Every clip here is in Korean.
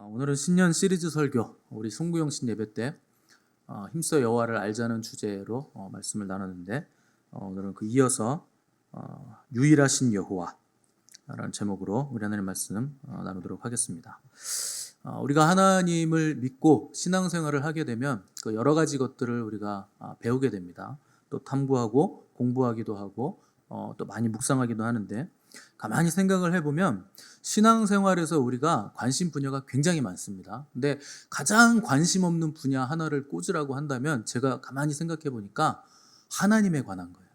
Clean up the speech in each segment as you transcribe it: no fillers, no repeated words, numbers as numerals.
오늘은 신년 시리즈 설교, 우리 송구영신 예배 때 힘써 여호와를 알자는 주제로 말씀을 나눴는데, 오늘은 그 이어서 유일하신 여호와라는 제목으로 우리 하나님 말씀 나누도록 하겠습니다. 우리가 하나님을 믿고 신앙생활을 하게 되면 그 여러 가지 것들을 우리가 배우게 됩니다. 또 탐구하고 공부하기도 하고 또 많이 묵상하기도 하는데, 가만히 생각을 해보면 신앙생활에서 우리가 관심 분야가 굉장히 많습니다. 근데 가장 관심 없는 분야 하나를 꽂으라고 한다면, 제가 가만히 생각해 보니까 하나님에 관한 거예요.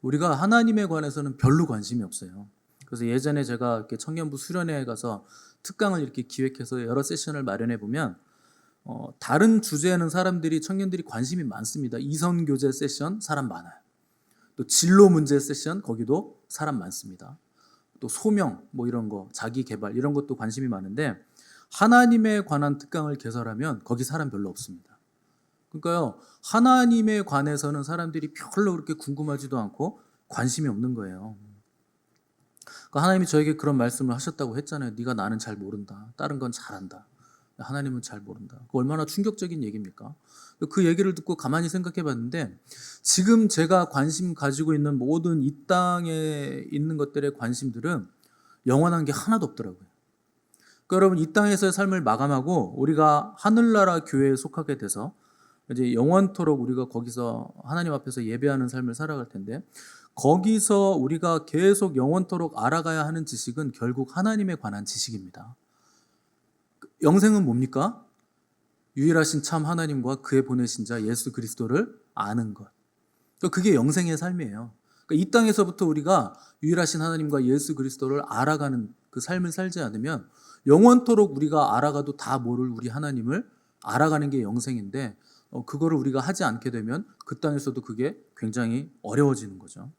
우리가 하나님에 관해서는 별로 관심이 없어요. 그래서 예전에 제가 이렇게 청년부 수련회에 가서 특강을 이렇게 기획해서 여러 세션을 마련해 보면 다른 주제에는 사람들이, 청년들이 관심이 많습니다. 이선교제 세션 사람 많아요. 또 진로 문제 세션, 거기도 사람 많습니다. 또 소명, 이런 거, 자기 개발 이런 것도 관심이 많은데, 하나님에 관한 특강을 개설하면 거기 사람 별로 없습니다. 그러니까요, 하나님에 관해서는 사람들이 별로 그렇게 궁금하지도 않고 관심이 없는 거예요. 그러니까 하나님이 저에게 그런 말씀을 하셨다고 했잖아요. 네가 나는 잘 모른다, 다른 건 잘한다, 하나님은 잘 모른다. 얼마나 충격적인 얘기입니까? 그 얘기를 듣고 가만히 생각해 봤는데, 지금 제가 관심 가지고 있는 모든 이 땅에 있는 것들의 관심들은 영원한 게 하나도 없더라고요. 그러니까 여러분, 이 땅에서의 삶을 마감하고 우리가 하늘나라 교회에 속하게 돼서 이제 영원토록 우리가 거기서 하나님 앞에서 예배하는 삶을 살아갈 텐데, 거기서 우리가 계속 영원토록 알아가야 하는 지식은 결국 하나님에 관한 지식입니다. 영생은 뭡니까? 유일하신 참 하나님과 그의 보내신 자 예수 그리스도를 아는 것. 그게 영생의 삶이에요. 이 땅에서부터 우리가 유일하신 하나님과 예수 그리스도를 알아가는 그 삶을 살지 않으면 영원토록 우리가 알아가도 다 모를 우리 하나님을 알아가는 게 영생인데, 그거를 우리가 하지 않게 되면 그 땅에서도 그게 굉장히 어려워지는 거죠.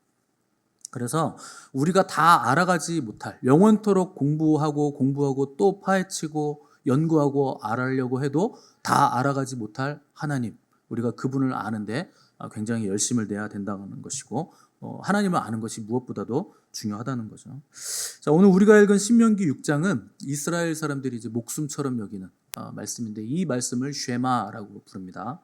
그래서 우리가 다 알아가지 못할, 영원토록 공부하고 또 파헤치고 연구하고 알아려고 해도 다 알아가지 못할 하나님, 우리가 그분을 아는데 굉장히 열심을 내야 된다는 것이고, 하나님을 아는 것이 무엇보다도 중요하다는 거죠. 자, 오늘 우리가 읽은 신명기 6장은 이스라엘 사람들이 이제 목숨처럼 여기는 말씀인데, 이 말씀을 쉐마라고 부릅니다.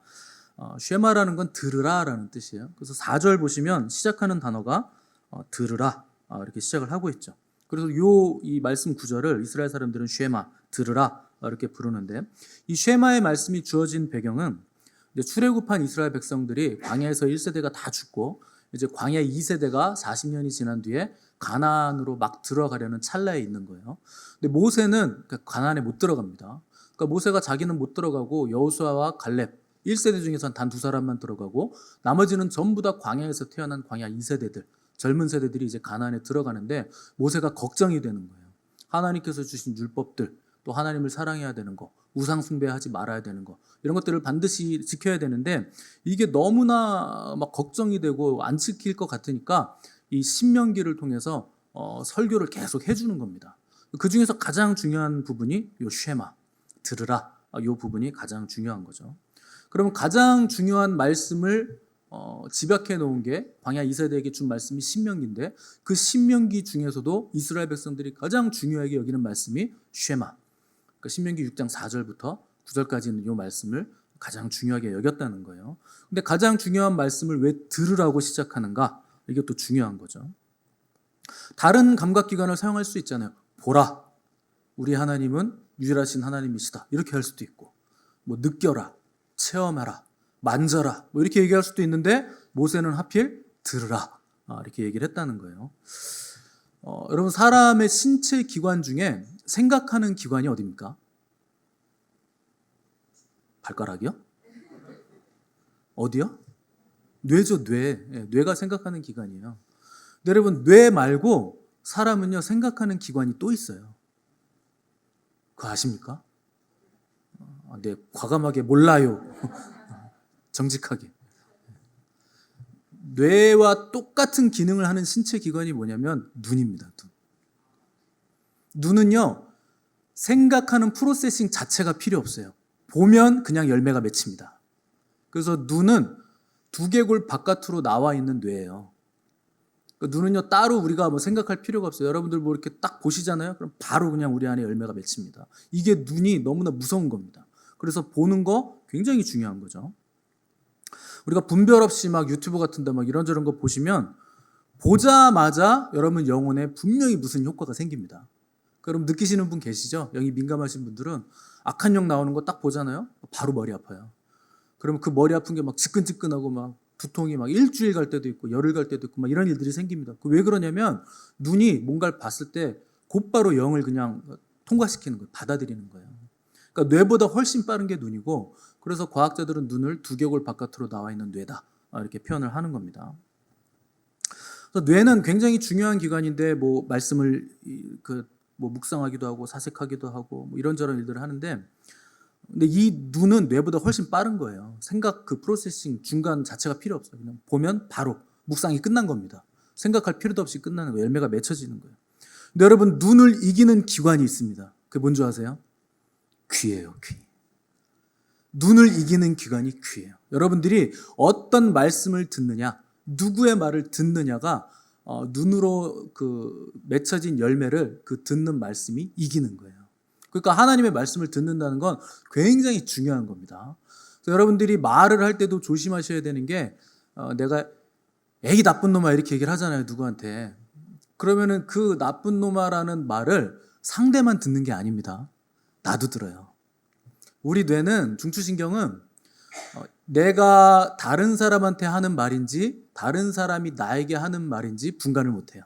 쉐마라는 건 들으라라는 뜻이에요. 그래서 4절 보시면 시작하는 단어가 들으라 이렇게 시작을 하고 있죠. 그래서 이 말씀 구절을 이스라엘 사람들은 쉐마, 들으라 이렇게 부르는데, 이 쉐마의 말씀이 주어진 배경은 이제 출애굽한 이스라엘 백성들이 광야에서 1세대가 다 죽고, 이제 광야 2세대가 40년이 지난 뒤에 가나안으로 막 들어가려는 찰나에 있는 거예요. 근데 모세는 가나안에 못 들어갑니다. 그러니까 모세가 자기는 못 들어가고 여호수아와 갈렙 1세대 중에선 단 2사람만 들어가고, 나머지는 전부 다 광야에서 태어난 광야 2세대들, 젊은 세대들이 이제 가나안에 들어가는데, 모세가 걱정이 되는 거예요. 하나님께서 주신 율법들, 또 하나님을 사랑해야 되는 거, 우상 숭배하지 말아야 되는 거, 이런 것들을 반드시 지켜야 되는데, 이게 너무나 막 걱정이 되고 안 지킬 것 같으니까 이 신명기를 통해서 설교를 계속 해주는 겁니다. 그 중에서 가장 중요한 부분이 요 쉐마, 들으라, 요 부분이 가장 중요한 거죠. 그러면 가장 중요한 말씀을 집약해 놓은 게 광야 2세대에게 준 말씀이 신명기인데, 그 신명기 중에서도 이스라엘 백성들이 가장 중요하게 여기는 말씀이 쉐마, 그러니까 신명기 6장 4절부터 9절까지 있는 이 말씀을 가장 중요하게 여겼다는 거예요. 근데 가장 중요한 말씀을 왜 들으라고 시작하는가? 이게 또 중요한 거죠. 다른 감각기관을 사용할 수 있잖아요. 보라, 우리 하나님은 유일하신 하나님이시다, 이렇게 할 수도 있고, 느껴라, 체험하라, 만져라, 이렇게 얘기할 수도 있는데, 모세는 하필 들으라 이렇게 얘기를 했다는 거예요. 여러분, 사람의 신체 기관 중에 생각하는 기관이 어디입니까? 발가락이요? 어디요? 뇌죠, 뇌. 뇌가 생각하는 기관이에요. 근데 여러분, 뇌 말고 사람은요, 생각하는 기관이 또 있어요. 그거 아십니까? 네, 과감하게 몰라요. 정직하게. 뇌와 똑같은 기능을 하는 신체 기관이 뭐냐면 눈입니다. 눈은요, 생각하는 프로세싱 자체가 필요 없어요. 보면 그냥 열매가 맺힙니다. 그래서 눈은 두개골 바깥으로 나와 있는 뇌예요. 그러니까 눈은요 따로 우리가 뭐 생각할 필요가 없어요. 여러분들 뭐 이렇게 딱 보시잖아요. 그럼 바로 그냥 우리 안에 열매가 맺힙니다. 이게 눈이 너무나 무서운 겁니다. 그래서 보는 거 굉장히 중요한 거죠. 우리가 분별 없이 막 유튜브 같은데 막 이런저런 거 보시면 보자마자 여러분 영혼에 분명히 무슨 효과가 생깁니다. 여러분 느끼시는 분 계시죠? 영이 민감하신 분들은 악한 영 나오는 거 딱 보잖아요. 바로 머리 아파요. 그러면 그 머리 아픈 게 막 지끈지끈하고 막 두통이 막 일주일 갈 때도 있고 열흘 갈 때도 있고 막 이런 일들이 생깁니다. 왜 그러냐면 눈이 뭔가를 봤을 때 곧바로 영을 그냥 통과시키는 거예요. 받아들이는 거예요. 그러니까 뇌보다 훨씬 빠른 게 눈이고, 그래서 과학자들은 눈을 두개골 바깥으로 나와 있는 뇌다 이렇게 표현을 하는 겁니다. 그래서 뇌는 굉장히 중요한 기관인데 뭐 말씀을 뭐 묵상하기도 하고 사색하기도 하고 뭐 이런저런 일들을 하는데, 근데 이 눈은 뇌보다 훨씬 빠른 거예요. 생각 그 프로세싱 중간 자체가 필요 없어요. 그냥 보면 바로 묵상이 끝난 겁니다. 생각할 필요도 없이 끝나는 거예요. 열매가 맺혀지는 거예요. 근데 여러분 눈을 이기는 기관이 있습니다. 그게 뭔지 아세요? 귀예요, 귀. 눈을 이기는 기관이 귀예요. 여러분들이 어떤 말씀을 듣느냐, 누구의 말을 듣느냐가 눈으로 그 맺혀진 열매를 그 듣는 말씀이 이기는 거예요. 그러니까 하나님의 말씀을 듣는다는 건 굉장히 중요한 겁니다. 그래서 여러분들이 말을 할 때도 조심하셔야 되는 게 내가 에이 나쁜 놈아 이렇게 얘기를 하잖아요, 누구한테. 그러면은 그 나쁜 놈아라는 말을 상대만 듣는 게 아닙니다. 나도 들어요. 우리 뇌는 중추신경은 내가 다른 사람한테 하는 말인지 다른 사람이 나에게 하는 말인지 분간을 못해요.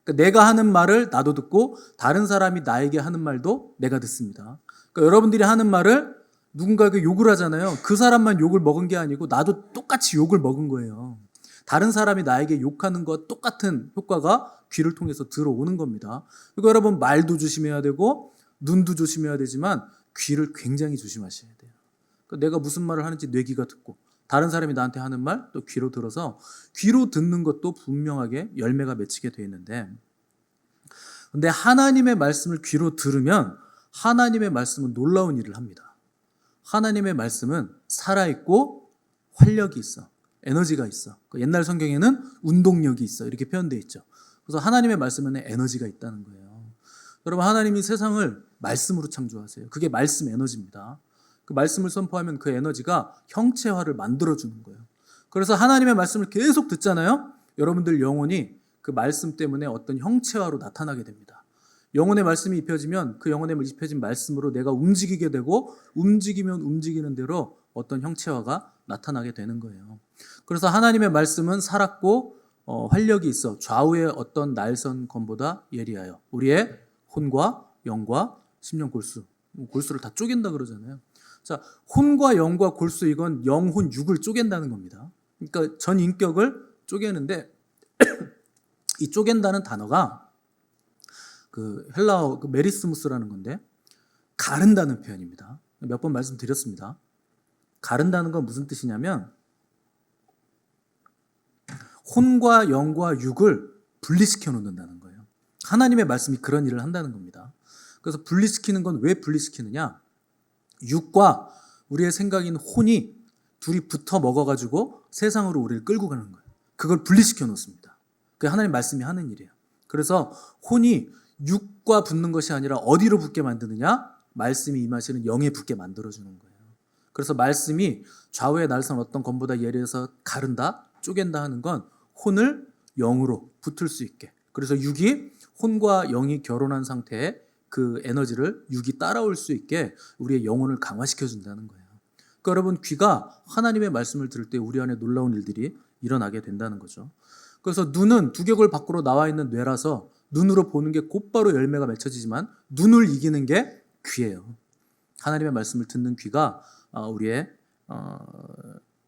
그러니까 내가 하는 말을 나도 듣고 다른 사람이 나에게 하는 말도 내가 듣습니다. 그러니까 여러분들이 하는 말을 누군가에게 욕을 하잖아요. 그 사람만 욕을 먹은 게 아니고 나도 똑같이 욕을 먹은 거예요. 다른 사람이 나에게 욕하는 것과 똑같은 효과가 귀를 통해서 들어오는 겁니다. 그러니까 여러분 말도 조심해야 되고 눈도 조심해야 되지만 귀를 굉장히 조심하셔야 돼요. 그러니까 내가 무슨 말을 하는지 뇌 귀가 듣고 다른 사람이 나한테 하는 말 또 귀로 들어서 귀로 듣는 것도 분명하게 열매가 맺히게 되어 있는데, 근데 하나님의 말씀을 귀로 들으면 하나님의 말씀은 놀라운 일을 합니다. 하나님의 말씀은 살아있고 활력이 있어. 에너지가 있어. 옛날 성경에는 운동력이 있어. 이렇게 표현되어 있죠. 그래서 하나님의 말씀에는 에너지가 있다는 거예요. 여러분 하나님이 세상을 말씀으로 창조하세요. 그게 말씀 에너지입니다. 그 말씀을 선포하면 그 에너지가 형체화를 만들어주는 거예요. 그래서 하나님의 말씀을 계속 듣잖아요. 여러분들 영혼이 그 말씀 때문에 어떤 형체화로 나타나게 됩니다. 영혼의 말씀이 입혀지면 그 영혼의 입혀진 말씀으로 내가 움직이게 되고 움직이면 움직이는 대로 어떤 형체화가 나타나게 되는 거예요. 그래서 하나님의 말씀은 살았고 활력이 있어 좌우의 어떤 날선검보다 예리하여 우리의 혼과 영과 심령 골수, 골수를 다 쪼갠다 그러잖아요. 자, 혼과 영과 골수, 이건 영혼 육을 쪼갠다는 겁니다. 그러니까 전 인격을 쪼개는데 이 쪼갠다는 단어가 그 헬라어 그 메리스무스라는 건데 가른다는 표현입니다. 몇 번 말씀드렸습니다. 가른다는 건 무슨 뜻이냐면 혼과 영과 육을 분리시켜 놓는다는 거예요. 하나님의 말씀이 그런 일을 한다는 겁니다. 그래서 분리시키는 건 왜 분리시키느냐? 육과 우리의 생각인 혼이 둘이 붙어 먹어가지고 세상으로 우리를 끌고 가는 거예요. 그걸 분리시켜 놓습니다. 그게 하나님 말씀이 하는 일이에요. 그래서 혼이 육과 붙는 것이 아니라 어디로 붙게 만드느냐? 말씀이 임하시는 영에 붙게 만들어주는 거예요. 그래서 말씀이 좌우의 날선 어떤 검보다 예리해서 가른다, 쪼갠다 하는 건 혼을 영으로 붙을 수 있게. 그래서 육이 혼과 영이 결혼한 상태에 그 에너지를 육이 따라올 수 있게 우리의 영혼을 강화시켜 준다는 거예요. 그러니까 여러분 귀가 하나님의 말씀을 들을 때 우리 안에 놀라운 일들이 일어나게 된다는 거죠. 그래서 눈은 두개골 밖으로 나와 있는 뇌라서 눈으로 보는 게 곧바로 열매가 맺혀지지만 눈을 이기는 게 귀예요. 하나님의 말씀을 듣는 귀가 우리의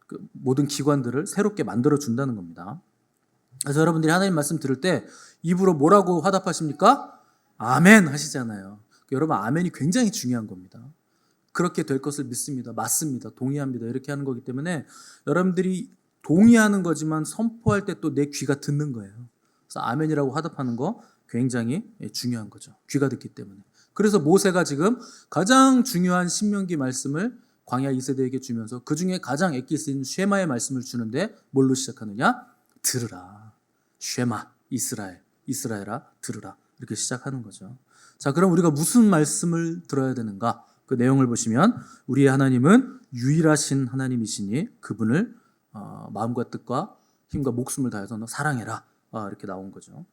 그 모든 기관들을 새롭게 만들어 준다는 겁니다. 그래서 여러분들이 하나님 말씀 들을 때 입으로 뭐라고 화답하십니까? 아멘 하시잖아요. 여러분 아멘이 굉장히 중요한 겁니다. 그렇게 될 것을 믿습니다. 맞습니다. 동의합니다. 이렇게 하는 거기 때문에 여러분들이 동의하는 거지만 선포할 때 또 내 귀가 듣는 거예요. 그래서 아멘이라고 화답하는 거 굉장히 중요한 거죠. 귀가 듣기 때문에. 그래서 모세가 지금 가장 중요한 신명기 말씀을 광야 2세대에게 주면서 그 중에 가장 애기 쓰인 쉐마의 말씀을 주는데 뭘로 시작하느냐? 들으라. 쉐마 이스라엘아 들으라 이렇게 시작하는 거죠. 자, 그럼 우리가 무슨 말씀을 들어야 되는가? 그 내용을 보시면 우리의 하나님은 유일하신 하나님이시니 그분을 마음과 뜻과 힘과 목숨을 다해서 너 사랑해라 이렇게 나온 거죠.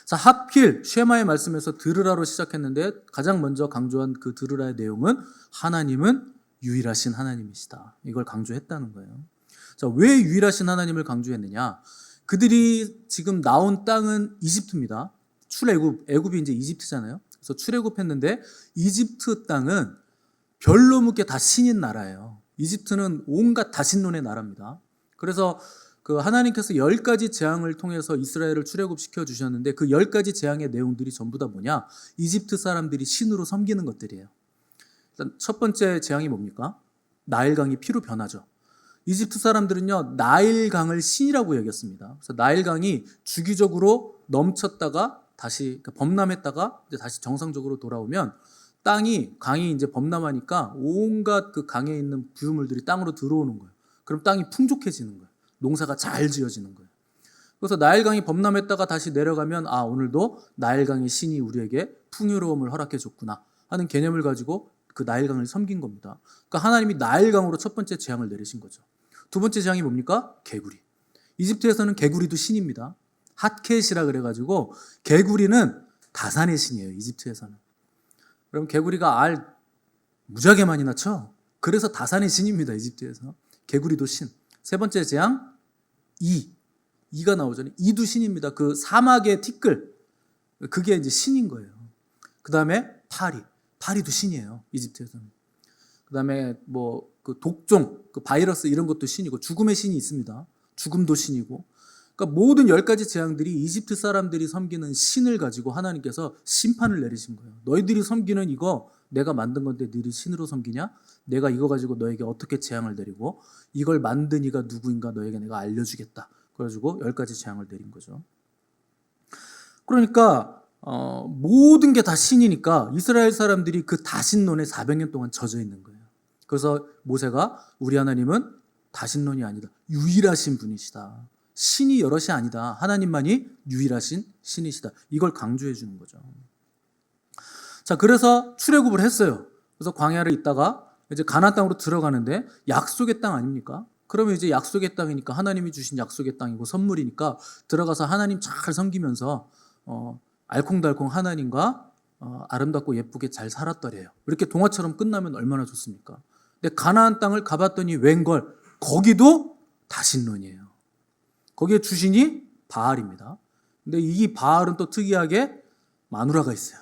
자, 하필 쉐마의 말씀에서 들으라로 시작했는데 가장 먼저 강조한 그 들으라의 내용은 하나님은 유일하신 하나님이시다. 이걸 강조했다는 거예요. 자, 왜 유일하신 하나님을 강조했느냐? 그들이 지금 나온 땅은 이집트입니다. 애굽이 이제 이집트잖아요. 그래서 출애굽했는데 이집트 땅은 별로 묻게 다 신인 나라예요. 이집트는 온갖 다신론의 나라입니다. 그래서 그 하나님께서 10가지 재앙을 통해서 이스라엘을 출애굽시켜 주셨는데 그 10가지 재앙의 내용들이 전부 다 뭐냐? 이집트 사람들이 신으로 섬기는 것들이에요. 일단 첫 번째 재앙이 뭡니까? 나일강이 피로 변하죠. 이집트 사람들은요, 나일강을 신이라고 여겼습니다. 그래서 나일강이 주기적으로 넘쳤다가 다시 범람했다가 이제 다시 정상적으로 돌아오면 강이 이제 범람하니까 온갖 그 강에 있는 부유물들이 땅으로 들어오는 거예요. 그럼 땅이 풍족해지는 거예요. 농사가 잘 지어지는 거예요. 그래서 나일강이 범람했다가 다시 내려가면 오늘도 나일강의 신이 우리에게 풍요로움을 허락해 줬구나 하는 개념을 가지고 그 나일강을 섬긴 겁니다. 그러니까 하나님이 나일강으로 첫 번째 재앙을 내리신 거죠. 두 번째 재앙이 뭡니까? 개구리. 이집트에서는 개구리도 신입니다. 핫켓이라 그래가지고 개구리는 다산의 신이에요. 이집트에서는. 그럼 개구리가 알 무지하게 많이 낳죠. 그래서 다산의 신입니다. 이집트에서. 개구리도 신. 세 번째 재앙 이가 나오잖아요. 이도 신입니다. 그 사막의 티끌 그게 이제 신인 거예요. 그 다음에 파리도 신이에요. 이집트에서는. 그 다음에 뭐 그 독종, 그 바이러스 이런 것도 신이고 죽음의 신이 있습니다. 죽음도 신이고. 그러니까 모든 10가지 재앙들이 이집트 사람들이 섬기는 신을 가지고 하나님께서 심판을 내리신 거예요. 너희들이 섬기는 이거 내가 만든 건데 너희들이 신으로 섬기냐? 내가 이거 가지고 너에게 어떻게 재앙을 내리고 이걸 만든 이가 누구인가 너에게 내가 알려주겠다. 그래가지고 10가지 재앙을 내린 거죠. 그러니까 모든 게 다 신이니까 이스라엘 사람들이 그 다신론에 400년 동안 젖어 있는 거예요. 그래서 모세가 우리 하나님은 다신론이 아니다. 유일하신 분이시다. 신이 여럿이 아니다. 하나님만이 유일하신 신이시다. 이걸 강조해 주는 거죠. 자, 그래서 출애굽을 했어요. 그래서 광야를 있다가 이제 가나안 땅으로 들어가는데 약속의 땅 아닙니까? 그러면 이제 약속의 땅이니까 하나님이 주신 약속의 땅이고 선물이니까 들어가서 하나님 잘 섬기면서 알콩달콩 하나님과 아름답고 예쁘게 잘 살았더래요. 이렇게 동화처럼 끝나면 얼마나 좋습니까? 근데 가나안 땅을 가봤더니 웬걸 거기도 다신론이에요. 거기에 주신이 바알입니다. 근데 이 바알은 또 특이하게 마누라가 있어요.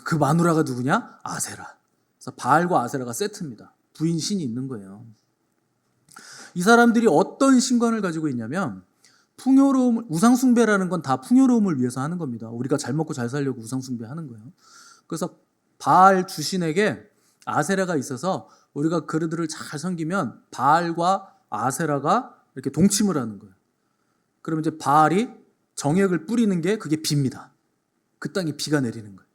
그 마누라가 누구냐? 아세라. 그래서 바알과 아세라가 세트입니다. 부인 신이 있는 거예요. 이 사람들이 어떤 신관을 가지고 있냐면 풍요로움, 우상숭배라는 건 다 풍요로움을 위해서 하는 겁니다. 우리가 잘 먹고 잘 살려고 우상숭배하는 거예요. 그래서 바알 주신에게 아세라가 있어서 우리가 그들을 잘 섬기면 바알과 아세라가 이렇게 동침을 하는 거예요. 그러면 이제 바알이 정액을 뿌리는 게 그게 비입니다. 그 땅에 비가 내리는 거예요.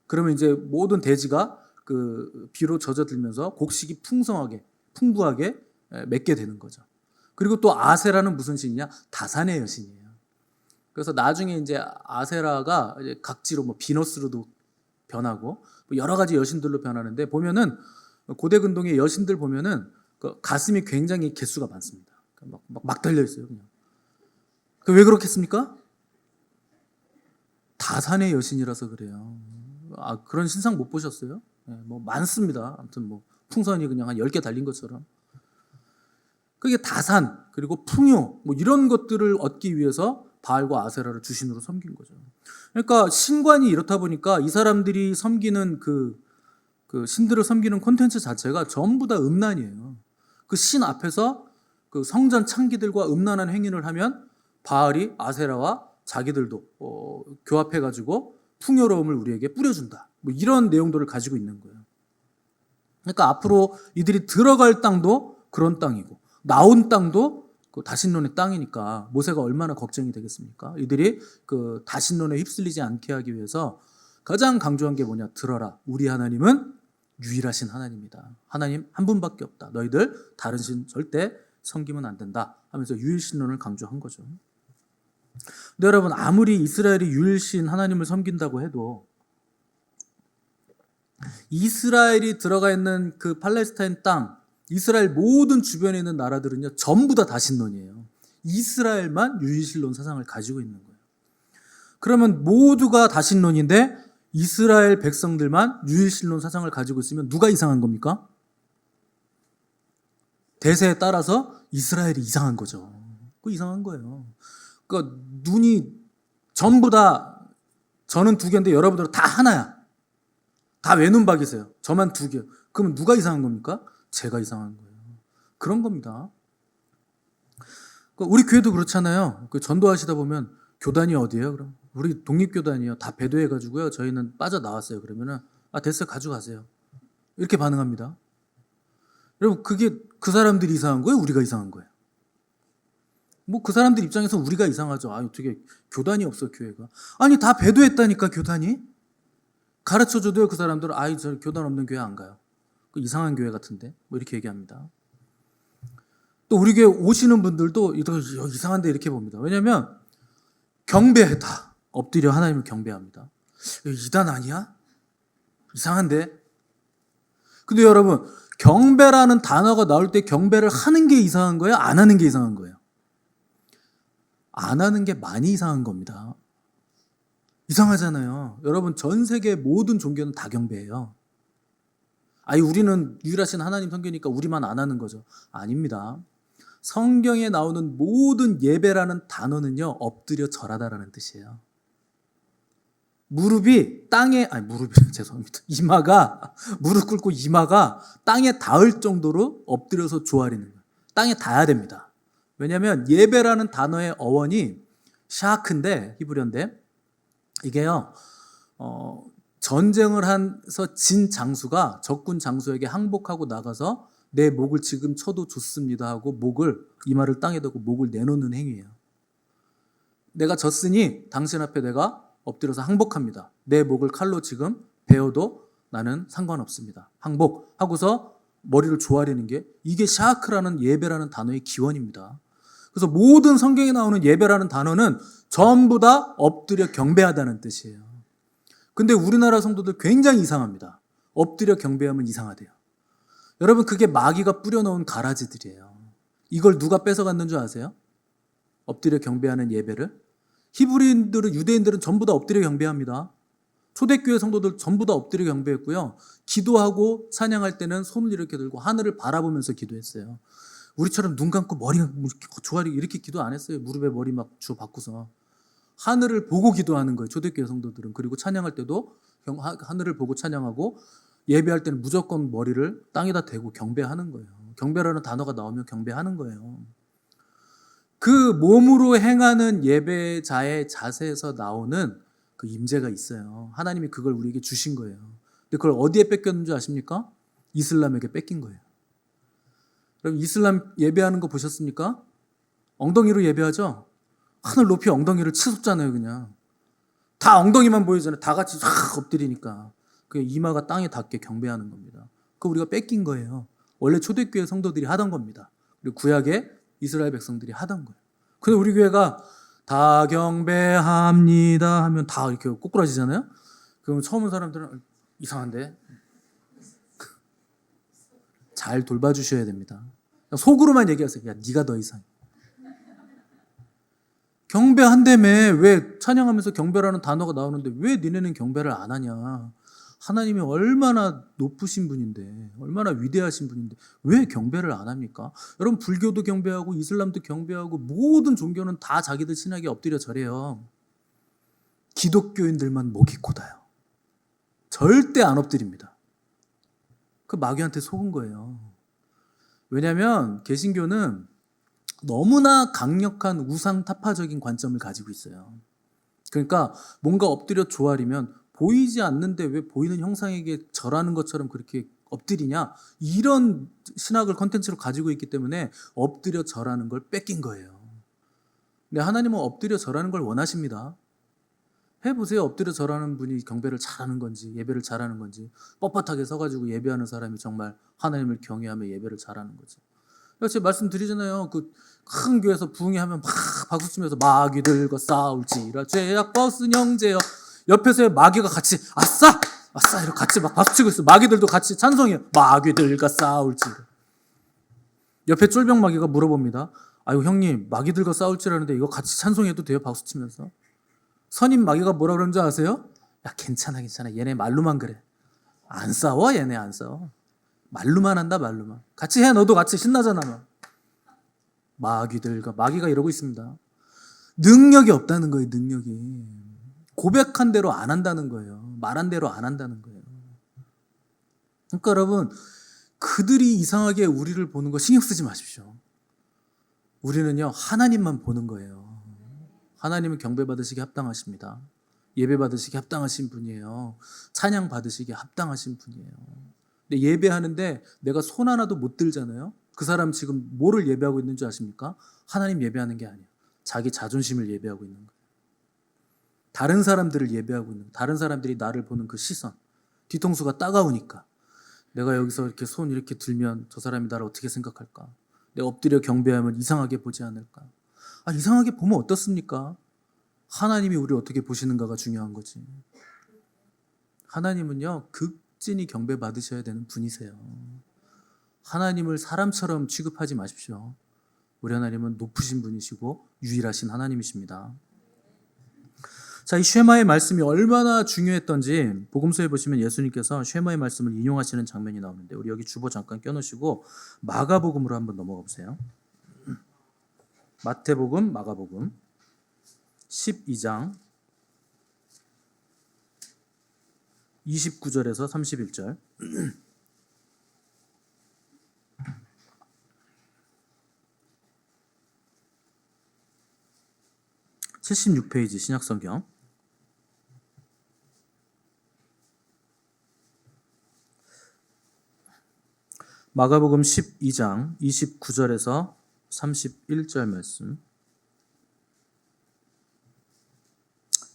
그러면 이제 모든 대지가 그 비로 젖어들면서 곡식이 풍부하게 맺게 되는 거죠. 그리고 또 아세라는 무슨 신이냐? 다산의 여신이에요. 그래서 나중에 이제 아세라가 이제 각지로 뭐 비너스로도 변하고 여러 가지 여신들로 변하는데 보면은 고대 근동의 여신들 보면은 그 가슴이 굉장히 개수가 많습니다. 막 달려 있어요, 그냥. 왜 그렇겠습니까? 다산의 여신이라서 그래요. 그런 신상 못 보셨어요? 뭐 많습니다. 아무튼 뭐 풍선이 그냥 한 10개 달린 것처럼. 그게 다산 그리고 풍요 뭐 이런 것들을 얻기 위해서 바알과 아세라를 주신으로 섬긴 거죠. 그러니까 신관이 이렇다 보니까 이 사람들이 섬기는 그 신들을 섬기는 콘텐츠 자체가 전부 다 음란이에요. 그 신 앞에서 그 성전 창기들과 음란한 행위를 하면 바알이 아세라와 자기들도 교합해가지고 풍요로움을 우리에게 뿌려준다. 뭐 이런 내용들을 가지고 있는 거예요. 그러니까 앞으로 이들이 들어갈 땅도 그런 땅이고 나온 땅도 그 다신론의 땅이니까 모세가 얼마나 걱정이 되겠습니까? 이들이 그 다신론에 휩쓸리지 않게 하기 위해서 가장 강조한 게 뭐냐? 들어라. 우리 하나님은 유일하신 하나님이다. 하나님 한 분밖에 없다. 너희들 다른 신 절대 섬기면 안 된다 하면서 유일신론을 강조한 거죠. 근데 여러분, 아무리 이스라엘이 유일신 하나님을 섬긴다고 해도 이스라엘이 들어가 있는 그 팔레스타인 땅, 이스라엘 모든 주변에 있는 나라들은요, 전부 다 다신론이에요. 이스라엘만 유일신론 사상을 가지고 있는 거예요. 그러면 모두가 다신론인데 이스라엘 백성들만 유일신론 사상을 가지고 있으면 누가 이상한 겁니까? 대세에 따라서 이스라엘이 이상한 거죠. 그 이상한 거예요. 그러니까 눈이 전부 다, 저는 두 개인데 여러분들은 다 하나야. 다 외눈박이세요. 저만 두 개. 그러면 누가 이상한 겁니까? 제가 이상한 거예요. 그런 겁니다. 우리 교회도 그렇잖아요. 전도하시다 보면 교단이 어디예요? 그럼 우리 독립교단이요. 다 배도해가지고요. 저희는 빠져나왔어요. 그러면은 됐어요. 가져가세요. 이렇게 반응합니다. 여러분, 그게 그 사람들이 이상한 거예요? 우리가 이상한 거예요? 뭐 그 사람들 입장에서 우리가 이상하죠. 어떻게 교단이 없어, 교회가. 아니, 다 배도했다니까, 교단이. 가르쳐줘도요, 그 사람들은 저 교단 없는 교회 안 가요. 그 이상한 교회 같은데, 뭐 이렇게 얘기합니다. 또 우리 교회 오시는 분들도 이상한데 이렇게 봅니다. 왜냐하면 경배다, 엎드려 하나님을 경배합니다. 이단 아니야? 이상한데? 근데 여러분, 경배라는 단어가 나올 때 경배를 하는 게 이상한 거예요? 안 하는 게 이상한 거예요? 안 하는 게 많이 이상한 겁니다. 이상하잖아요. 여러분, 전 세계 모든 종교는 다 경배해요. 우리는 유일하신 하나님 섬기니까 우리만 안 하는 거죠. 아닙니다. 성경에 나오는 모든 예배라는 단어는요, 엎드려 절하다라는 뜻이에요. 무릎이 땅에, 죄송합니다. 무릎 꿇고 이마가 땅에 닿을 정도로 엎드려서 조아리는 거예요. 땅에 닿아야 됩니다. 왜냐하면 예배라는 단어의 어원이 샤크인데, 히브리어인데, 이게요, 전쟁을 해서 진 장수가 적군 장수에게 항복하고 나가서 내 목을 지금 쳐도 좋습니다 하고 이마를 땅에 대고 목을 내놓는 행위예요. 내가 졌으니 당신 앞에 내가 엎드려서 항복합니다. 내 목을 칼로 지금 베어도 나는 상관없습니다. 항복하고서 머리를 조아리는 게, 이게 샤크라는 예배라는 단어의 기원입니다. 그래서 모든 성경에 나오는 예배라는 단어는 전부 다 엎드려 경배하다는 뜻이에요. 근데 우리나라 성도들 굉장히 이상합니다. 엎드려 경배하면 이상하대요. 여러분, 그게 마귀가 뿌려놓은 가라지들이에요. 이걸 누가 뺏어갔는 줄 아세요? 엎드려 경배하는 예배를. 히브리인들은, 유대인들은 전부 다 엎드려 경배합니다. 초대교회 성도들 전부 다 엎드려 경배했고요. 기도하고 찬양할 때는 손을 이렇게 들고 하늘을 바라보면서 기도했어요. 우리처럼 눈 감고 머리 조아리 이렇게 기도 안 했어요. 무릎에 머리 막 주워 받고서. 하늘을 보고 기도하는 거예요, 초대교회 성도들은. 그리고 찬양할 때도 하늘을 보고 찬양하고, 예배할 때는 무조건 머리를 땅에다 대고 경배하는 거예요. 경배라는 단어가 나오면 경배하는 거예요. 그 몸으로 행하는 예배자의 자세에서 나오는 그 임재가 있어요. 하나님이 그걸 우리에게 주신 거예요. 근데 그걸 어디에 뺏겼는지 아십니까? 이슬람에게 뺏긴 거예요. 그럼 이슬람 예배하는 거 보셨습니까? 엉덩이로 예배하죠? 하늘 높이 엉덩이를 치솟잖아요, 그냥. 다 엉덩이만 보이잖아요. 다 같이 싹 엎드리니까. 그 이마가 땅에 닿게 경배하는 겁니다. 그거 우리가 뺏긴 거예요. 원래 초대교회 성도들이 하던 겁니다. 그리고 구약의 이스라엘 백성들이 하던 거예요. 근데 우리 교회가 다 경배합니다 하면 다 이렇게 꼬꾸라지잖아요. 그럼 처음 온 사람들은 이상한데? 잘 돌봐주셔야 됩니다. 속으로만 얘기하세요. 야, 네가 더 이상해. 경배한다며. 왜 찬양하면서 경배라는 단어가 나오는데 왜 니네는 경배를 안 하냐. 하나님이 얼마나 높으신 분인데, 얼마나 위대하신 분인데 왜 경배를 안 합니까? 여러분, 불교도 경배하고 이슬람도 경배하고 모든 종교는 다 자기들 신학에 엎드려 절해요. 기독교인들만 목이 고다요. 절대 안 엎드립니다. 그 마귀한테 속은 거예요. 왜냐하면 개신교는 너무나 강력한 우상 타파적인 관점을 가지고 있어요. 그러니까 뭔가 엎드려 조아리면 보이지 않는데 왜 보이는 형상에게 절하는 것처럼 그렇게 엎드리냐, 이런 신학을 컨텐츠로 가지고 있기 때문에 엎드려 절하는 걸 뺏긴 거예요. 근데 하나님은 엎드려 절하는 걸 원하십니다. 해보세요. 엎드려 절하는 분이 경배를 잘하는 건지 예배를 잘하는 건지. 뻣뻣하게 서가지고 예배하는 사람이 정말 하나님을 경외하며 예배를 잘하는 거죠. 제가 말씀드리잖아요. 그 큰 교회에서 부흥회 하면 막 박수 치면서 마귀들과 싸울지라 죄악 벗은 형제여. 옆에서 마귀가 같이 아싸! 아싸! 이렇게 같이 막 박수 치고 있어요. 마귀들도 같이 찬송해요. 마귀들과 싸울지라. 옆에 쫄병 마귀가 물어봅니다. 아유 형님 마귀들과 싸울지라는데 이거 같이 찬송해도 돼요? 박수 치면서. 선임 마귀가 뭐라 그러는 줄 아세요? 야 괜찮아 얘네 말로만 그래. 안 싸워 얘네 안 싸워. 말로만 한다 말로만. 같이 해 너도 같이 신나잖아 막. 마귀가 이러고 있습니다. 능력이 없다는 거예요. 능력이. 고백한 대로 안 한다는 거예요. 말한 대로 안 한다는 거예요. 그러니까 여러분 그들이 이상하게 우리를 보는 거 신경 쓰지 마십시오. 우리는요 하나님만 보는 거예요. 하나님은 경배 받으시기 합당하십니다. 예배 받으시기 합당하신 분이에요. 찬양 받으시기 합당하신 분이에요. 근데 예배하는데 내가 손 하나도 못 들잖아요. 그 사람 지금 뭐를 예배하고 있는 줄 아십니까? 하나님 예배하는 게 아니에요. 자기 자존심을 예배하고 있는 거예요. 다른 사람들을 예배하고 있는 거예요. 다른 사람들이 나를 보는 그 시선. 뒤통수가 따가우니까 내가 여기서 이렇게 손 이렇게 들면 저 사람이 나를 어떻게 생각할까? 내가 엎드려 경배하면 이상하게 보지 않을까? 이상하게 보면 어떻습니까? 하나님이 우리를 어떻게 보시는가가 중요한 거지. 하나님은요 극진히 경배 받으셔야 되는 분이세요. 하나님을 사람처럼 취급하지 마십시오. 우리 하나님은 높으신 분이시고 유일하신 하나님이십니다. 자, 이 쉐마의 말씀이 얼마나 중요했던지 복음서에 보시면 예수님께서 쉐마의 말씀을 인용하시는 장면이 나오는데 우리 여기 주보 잠깐 껴놓으시고 마가복음으로 한번 넘어가 보세요. 마태복음, 마가복음 12장 29절에서 31절. 76페이지 신약성경. 마가복음 12장 29절에서 31절 말씀.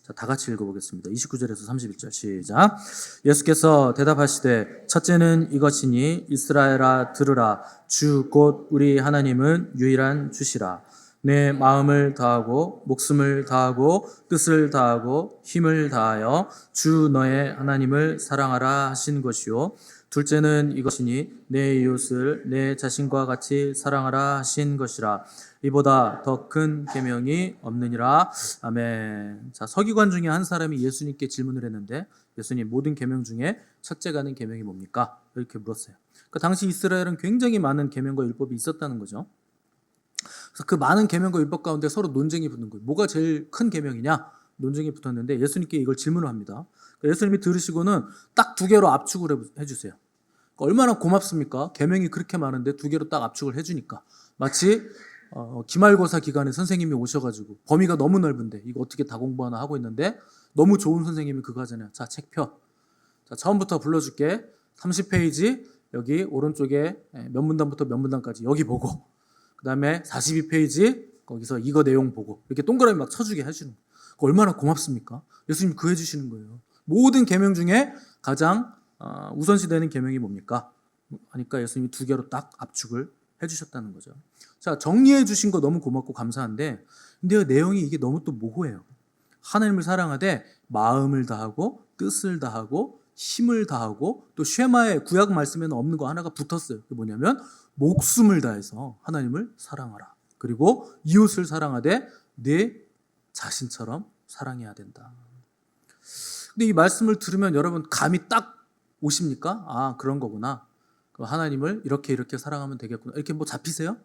자, 다 같이 읽어보겠습니다. 29절에서 31절 시작. 예수께서 대답하시되 첫째는 이것이니 이스라엘아 들으라. 주 곧 우리 하나님은 유일한 주시라. 내 마음을 다하고 목숨을 다하고 뜻을 다하고 힘을 다하여 주 너의 하나님을 사랑하라 하신 것이요. 둘째는 이것이니 내 이웃을 내 자신과 같이 사랑하라 하신 것이라. 이보다 더 큰 계명이 없느니라. 아멘. 자, 서기관 중에 한 사람이 예수님께 질문을 했는데 예수님 모든 계명 중에 첫째가 하는 계명이 뭡니까? 이렇게 물었어요. 그러니까 당시 이스라엘은 굉장히 많은 계명과 율법이 있었다는 거죠. 그래서 그 많은 계명과 율법 가운데 서로 논쟁이 붙는 거예요. 뭐가 제일 큰 계명이냐? 논쟁이 붙었는데 예수님께 이걸 질문을 합니다. 그러니까 예수님이 들으시고는 딱 두 개로 압축을 해주세요. 그러니까 얼마나 고맙습니까? 계명이 그렇게 많은데 두 개로 딱 압축을 해주니까 마치 기말고사 기간에 선생님이 오셔가지고 범위가 너무 넓은데 이거 어떻게 다 공부하나 하고 있는데 너무 좋은 선생님이 그거 하잖아요. 자, 책 펴. 자, 처음부터 불러줄게. 30페이지 여기 오른쪽에 몇 문단부터 몇 문단까지 여기 보고 그 다음에 42페이지 거기서 이거 내용 보고 이렇게 동그라미 막 쳐주게 해주는 거예요. 얼마나 고맙습니까? 예수님이 그 해주시는 거예요. 모든 계명 중에 가장 우선시되는 계명이 뭡니까? 하니까 예수님이 두 개로 딱 압축을 해주셨다는 거죠. 자, 정리해 주신 거 너무 고맙고 감사한데 근데 내용이 이게 너무 또 모호해요. 하나님을 사랑하되 마음을 다하고 뜻을 다하고 힘을 다하고 또 쉐마의 구약 말씀에는 없는 거 하나가 붙었어요. 그게 뭐냐면 목숨을 다해서 하나님을 사랑하라. 그리고 이웃을 사랑하되 내 자신처럼 사랑해야 된다. 근데 이 말씀을 들으면 여러분 감이 딱 오십니까? 그런 거구나. 하나님을 이렇게 사랑하면 되겠구나. 이렇게 뭐 잡히세요?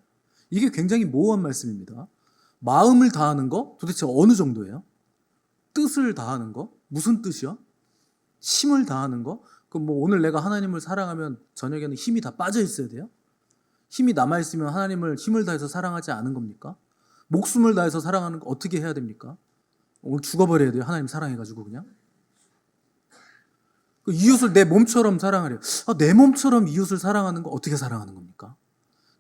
이게 굉장히 모호한 말씀입니다. 마음을 다하는 거 도대체 어느 정도예요? 뜻을 다하는 거? 무슨 뜻이요? 힘을 다하는 거? 그럼 뭐 오늘 내가 하나님을 사랑하면 저녁에는 힘이 다 빠져 있어야 돼요? 힘이 남아있으면 하나님을 힘을 다해서 사랑하지 않은 겁니까? 목숨을 다해서 사랑하는 거 어떻게 해야 됩니까? 오늘 죽어버려야 돼요? 하나님 사랑해가지고 그냥? 이웃을 내 몸처럼 사랑하래요. 내 몸처럼 이웃을 사랑하는 거 어떻게 사랑하는 겁니까?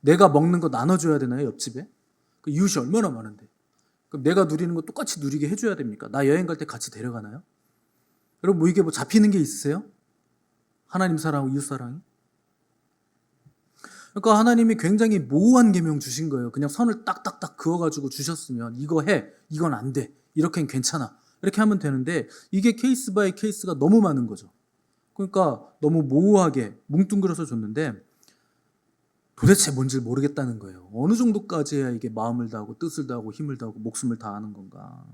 내가 먹는 거 나눠줘야 되나요? 옆집에? 그 이웃이 얼마나 많은데. 그럼 내가 누리는 거 똑같이 누리게 해줘야 됩니까? 나 여행 갈 때 같이 데려가나요? 여러분 뭐 이게 뭐 잡히는 게 있으세요? 하나님 사랑하고 이웃 사랑이? 그러니까 하나님이 굉장히 모호한 계명 주신 거예요. 그냥 선을 딱딱딱 그어가지고 주셨으면 이거 해, 이건 안 돼, 이렇게는 괜찮아, 이렇게 하면 되는데 이게 케이스 바이 케이스가 너무 많은 거죠. 그러니까 너무 모호하게 뭉뚱그려서 줬는데 도대체 뭔지 모르겠다는 거예요. 어느 정도까지 해야 이게 마음을 다하고 뜻을 다하고 힘을 다하고 목숨을 다하는 건가?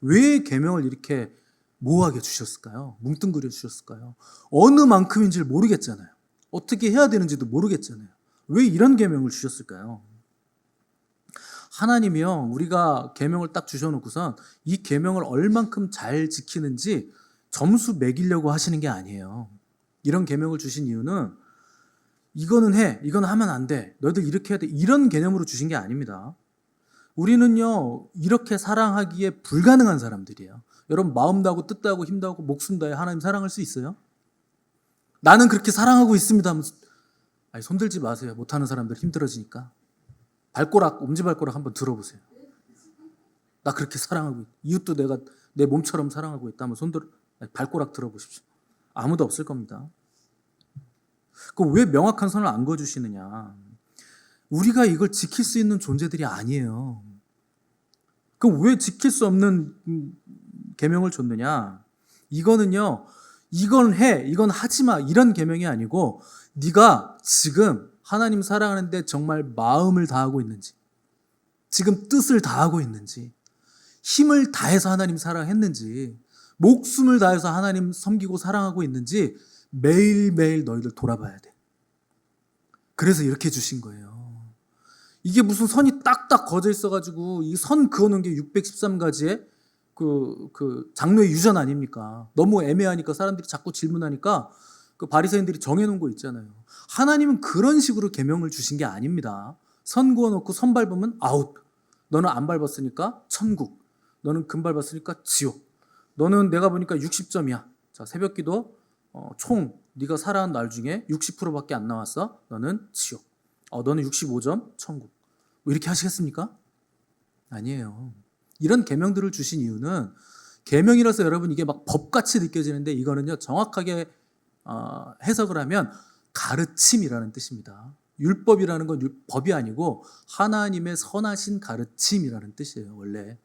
왜 계명을 이렇게 모호하게 주셨을까요? 뭉뚱그려 주셨을까요? 어느 만큼인지를 모르겠잖아요. 어떻게 해야 되는지도 모르겠잖아요. 왜 이런 계명을 주셨을까요? 하나님이요, 우리가 계명을 딱 주셔놓고선 이 계명을 얼만큼 잘 지키는지 점수 매기려고 하시는 게 아니에요. 이런 계명을 주신 이유는 이거는 해, 이건 하면 안 돼, 너희들 이렇게 해야 돼, 이런 개념으로 주신 게 아닙니다. 우리는요, 이렇게 사랑하기에 불가능한 사람들이에요. 여러분, 마음 다하고 뜻 다하고 힘 다하고 목숨 다해 하나님 사랑할 수 있어요? 나는 그렇게 사랑하고 있습니다 하면서, 아니, 손들지 마세요. 못하는 사람들 힘들어지니까. 발꼬락, 엄지발꼬락 한번 들어보세요. 나 그렇게 사랑하고 있, 이웃도 내가 내 몸처럼 사랑하고 있다면 발꼬락 들어보십시오. 아무도 없을 겁니다. 왜 명확한 선을 안 그어주시느냐? 우리가 이걸 지킬 수 있는 존재들이 아니에요. 그럼 왜 지킬 수 없는 계명을 줬느냐? 이거는요, 이건 해, 이건 하지 마, 이런 계명이 아니고 네가 지금 하나님 사랑하는데 정말 마음을 다하고 있는지, 지금 뜻을 다하고 있는지, 힘을 다해서 하나님 사랑했는지, 목숨을 다해서 하나님 섬기고 사랑하고 있는지 매일매일 너희들 돌아봐야 돼. 그래서 이렇게 주신 거예요. 이게 무슨 선이 딱딱 거져 있어가지고 이 선 그어놓은 게 613가지의 그 장로의 유전 아닙니까? 너무 애매하니까 사람들이 자꾸 질문하니까 그 바리새인들이 정해놓은 거 있잖아요. 하나님은 그런 식으로 계명을 주신 게 아닙니다. 선 그어놓고 선 밟으면 아웃. 너는 안 밟았으니까 천국. 너는 금 밟았으니까 지옥. 너는 내가 보니까 60점이야. 자, 새벽기도 총 네가 살아온 날 중에 60%밖에 안 나왔어. 너는 지옥. 너는 65점 천국. 뭐 이렇게 하시겠습니까? 아니에요. 이런 계명들을 주신 이유는 계명이라서 여러분 이게 막 법같이 느껴지는데 이거는요 정확하게 해석을 하면 가르침이라는 뜻입니다. 율법이라는 건 법이 아니고 하나님의 선하신 가르침이라는 뜻이에요 원래.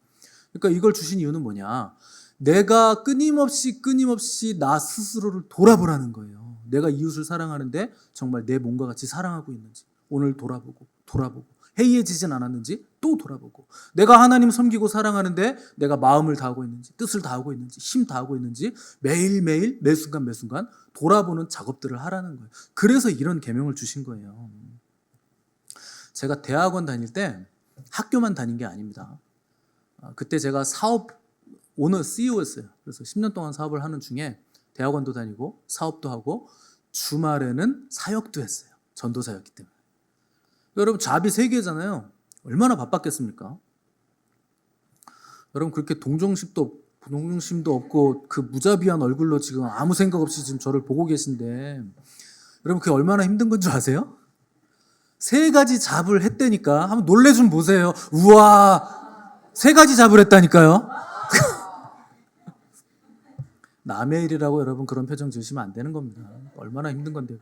그러니까 이걸 주신 이유는 뭐냐? 내가 끊임없이 나 스스로를 돌아보라는 거예요. 내가 이웃을 사랑하는데 정말 내 몸과 같이 사랑하고 있는지 오늘 돌아보고 해이해지진 않았는지 또 돌아보고, 내가 하나님 섬기고 사랑하는데 내가 마음을 다하고 있는지 뜻을 다하고 있는지 힘 다하고 있는지 매일매일 매순간 돌아보는 작업들을 하라는 거예요. 그래서 이런 계명을 주신 거예요. 제가 대학원 다닐 때 학교만 다닌 게 아닙니다. 그때 제가 사업 오너 CEO였어요. 그래서 10년 동안 사업을 하는 중에 대학원도 다니고 사업도 하고 주말에는 사역도 했어요. 전도사였기 때문에. 여러분 잡이 3개잖아요. 얼마나 바빴겠습니까? 여러분 그렇게 동정심도 없고 그 무자비한 얼굴로 지금 아무 생각 없이 지금 저를 보고 계신데 여러분 그게 얼마나 힘든 건 줄 아세요? 3가지 잡을 했다니까. 한번 놀래 좀 보세요. 우와, 3가지 잡을 했다니까요. 남의 일이라고 여러분 그런 표정 지으시면 안 되는 겁니다. 얼마나 힘든 건데.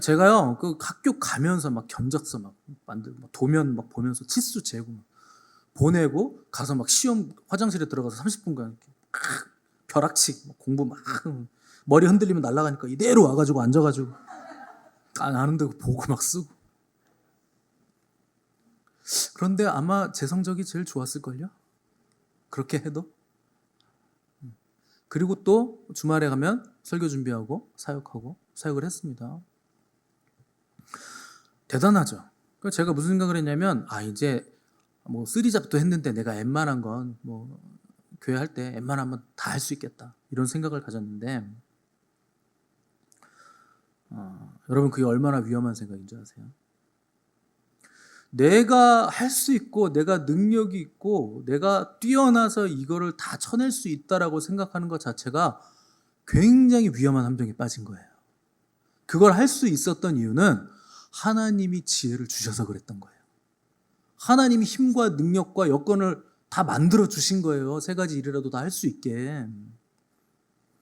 제가요 그 학교 가면서 막 견적서 막 만들고 도면 막 보면서 치수 재고 막 보내고 가서 막 시험 화장실에 들어가서 30분간 벼락치 공부 막 머리 흔들리면 날아가니까 이대로 와가지고 앉아가지고 안 하는데 보고 막 쓰고. 그런데 아마 제 성적이 제일 좋았을걸요? 그렇게 해도. 그리고 또 주말에 가면 설교 준비하고 사역을 했습니다. 대단하죠. 그래서 제가 무슨 생각을 했냐면 이제 뭐 3잡도 했는데 내가 웬만한 건 뭐 교회 할 때 웬만하면 다 할 수 있겠다 이런 생각을 가졌는데 여러분 그게 얼마나 위험한 생각인 줄 아세요? 내가 할 수 있고 내가 능력이 있고 내가 뛰어나서 이거를 다 쳐낼 수 있다라고 생각하는 것 자체가 굉장히 위험한 함정에 빠진 거예요. 그걸 할 수 있었던 이유는 하나님이 지혜를 주셔서 그랬던 거예요. 하나님이 힘과 능력과 여건을 다 만들어 주신 거예요. 3가지 일이라도 다 할 수 있게.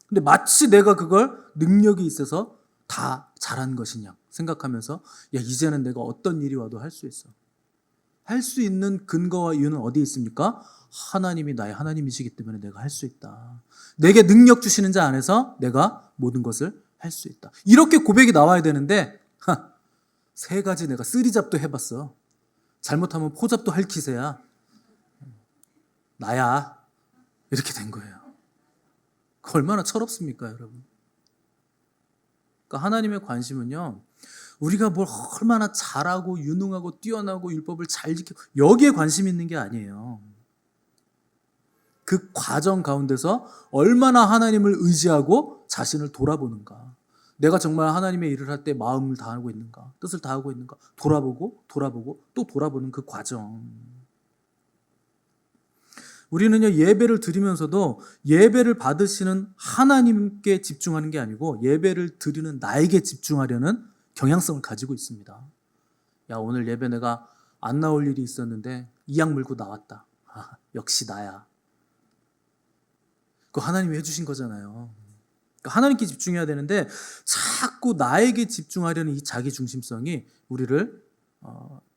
근데 마치 내가 그걸 능력이 있어서 다 잘한 것이냐 생각하면서 야 이제는 내가 어떤 일이 와도 할 수 있어. 할 수 있는 근거와 이유는 어디에 있습니까? 하나님이 나의 하나님이시기 때문에 내가 할 수 있다. 내게 능력 주시는 자 안에서 내가 모든 것을 할 수 있다. 이렇게 고백이 나와야 되는데 세 가지 내가 쓰리잡도 해봤어. 잘못하면 포잡도 할 기세야. 나야. 이렇게 된 거예요. 얼마나 철없습니까, 여러분? 그러니까 하나님의 관심은요, 우리가 뭘 얼마나 잘하고 유능하고 뛰어나고 율법을 잘 지키고 여기에 관심 있는 게 아니에요. 그 과정 가운데서 얼마나 하나님을 의지하고 자신을 돌아보는가. 내가 정말 하나님의 일을 할 때 마음을 다하고 있는가, 뜻을 다하고 있는가, 돌아보고 또 돌아보는 그 과정. 우리는요, 예배를 드리면서도 예배를 받으시는 하나님께 집중하는 게 아니고 예배를 드리는 나에게 집중하려는 경향성을 가지고 있습니다. 야, 오늘 예배 내가 안 나올 일이 있었는데 이악 물고 나왔다. 역시 나야. 그거 하나님이 해주신 거잖아요. 그러니까 하나님께 집중해야 되는데 자꾸 나에게 집중하려는 이 자기 중심성이 우리를